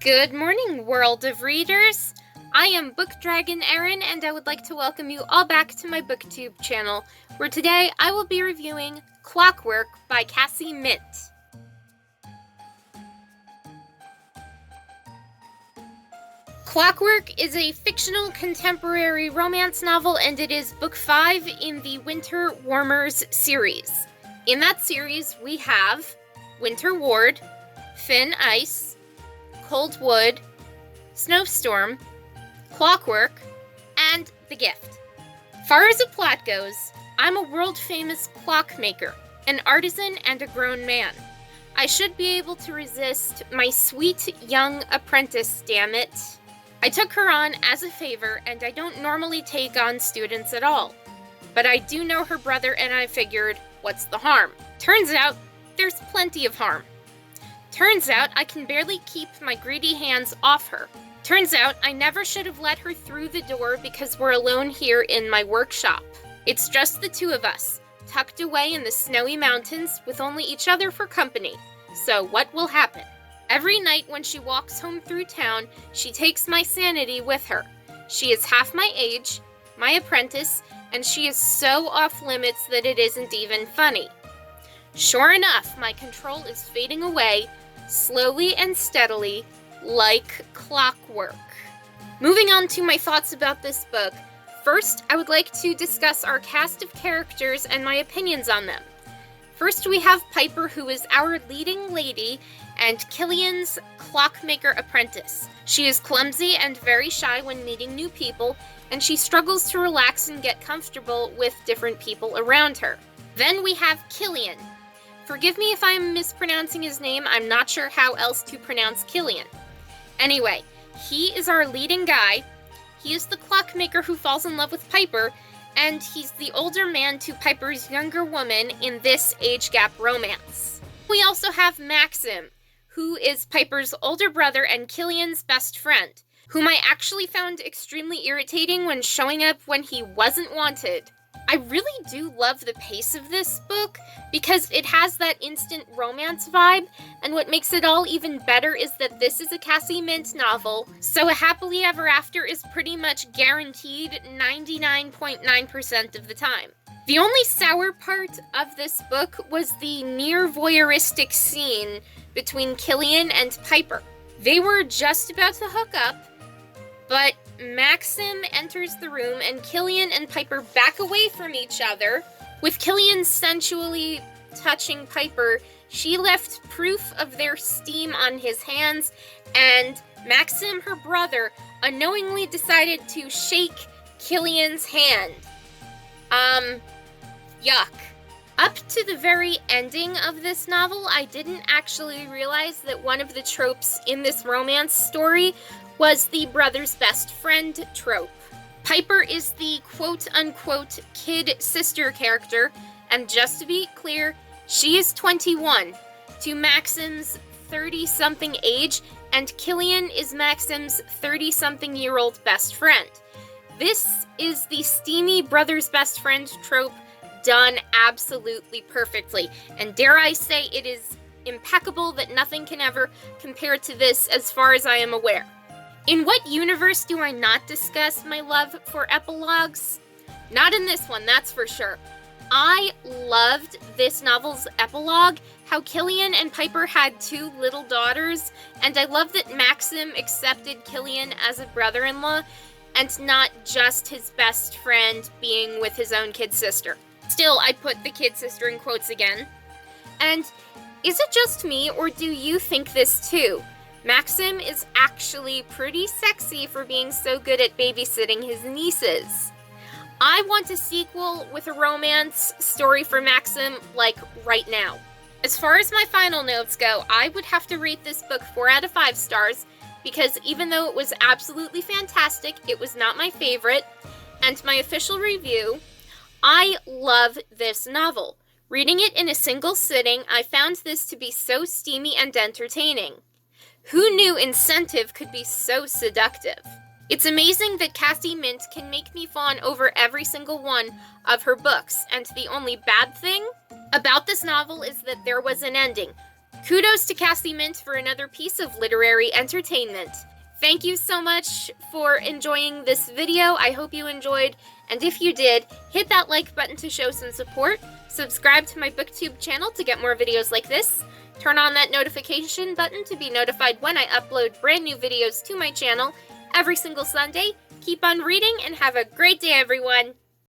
Good morning, world of readers! I am Book Dragon Erin, and I would like to welcome you all back to my booktube channel, where today I will be reviewing Clockwork by Cassie Mint. Clockwork is a fictional contemporary romance novel, and it is book 5 in the Winter Warmers series. In that series, we have Winter Ward, Thin Ice, Cold Wood, Snowstorm, Clockwork, and The Gift. Far as the plot goes, I'm a world-famous clockmaker, an artisan and a grown man. I should be able to resist my sweet young apprentice, damn it. I took her on as a favor, and I don't normally take on students at all. But I do know her brother, and I figured, what's the harm? Turns out, there's plenty of harm. Turns out I can barely keep my greedy hands off her. Turns out I never should have let her through the door because we're alone here in my workshop. It's just the two of us, tucked away in the snowy mountains with only each other for company. So what will happen? Every night when she walks home through town, she takes my sanity with her. She is half my age, my apprentice, and she is so off limits that it isn't even funny. Sure enough, my control is fading away, slowly and steadily, like clockwork. Moving on to my thoughts about this book, first I would like to discuss our cast of characters and my opinions on them. First we have Piper, who is our leading lady and Killian's clockmaker apprentice. She is clumsy and very shy when meeting new people, and she struggles to relax and get comfortable with different people around her. Then we have Killian. Forgive me if I'm mispronouncing his name, I'm not sure how else to pronounce Killian. Anyway, he is our leading guy, he is the clockmaker who falls in love with Piper, and he's the older man to Piper's younger woman in this age gap romance. We also have Maxim, who is Piper's older brother and Killian's best friend, whom I actually found extremely irritating when showing up when he wasn't wanted. I really do love the pace of this book because it has that instant romance vibe, and what makes it all even better is that this is a Cassie Mint novel, so a happily ever after is pretty much guaranteed 99.9% of the time. The only sour part of this book was the near voyeuristic scene between Killian and Piper. They were just about to hook up, but Maxim enters the room and Killian and Piper back away from each other. With Killian sensually touching Piper, she left proof of their steam on his hands, and Maxim, her brother, unknowingly decided to shake Killian's hand. Yuck. Up to the very ending of this novel, I didn't actually realize that one of the tropes in this romance story was the brother's best friend trope. Piper is the quote-unquote kid sister character, and just to be clear, she is 21, to Maxim's 30-something age, and Killian is Maxim's 30-something-year-old best friend. This is the steamy brother's best friend trope done absolutely perfectly, and dare I say it is impeccable that nothing can ever compare to this as far as I am aware. In what universe do I not discuss my love for epilogues? Not in this one, that's for sure. I loved this novel's epilogue, how Killian and Piper had 2 little daughters, and I love that Maxim accepted Killian as a brother-in-law, and not just his best friend being with his own kid sister. Still, I put the kid sister in quotes again. And is it just me, or do you think this too? Maxim is actually pretty sexy for being so good at babysitting his nieces. I want a sequel with a romance story for Maxim, like, right now. As far as my final notes go, I would have to rate this book 4 out of 5 stars, because even though it was absolutely fantastic, it was not my favorite, and my official review, I love this novel. Reading it in a single sitting, I found this to be so steamy and entertaining. Who knew incentive could be so seductive? It's amazing that Cassie Mint can make me fawn over every single one of her books, and the only bad thing about this novel is that there was an ending. Kudos to Cassie Mint for another piece of literary entertainment. Thank you so much for enjoying this video. I hope you enjoyed, and if you did, hit that like button to show some support. Subscribe to my booktube channel to get more videos like this. Turn on that notification button to be notified when I upload brand new videos to my channel every single Sunday. Keep on reading and have a great day, everyone.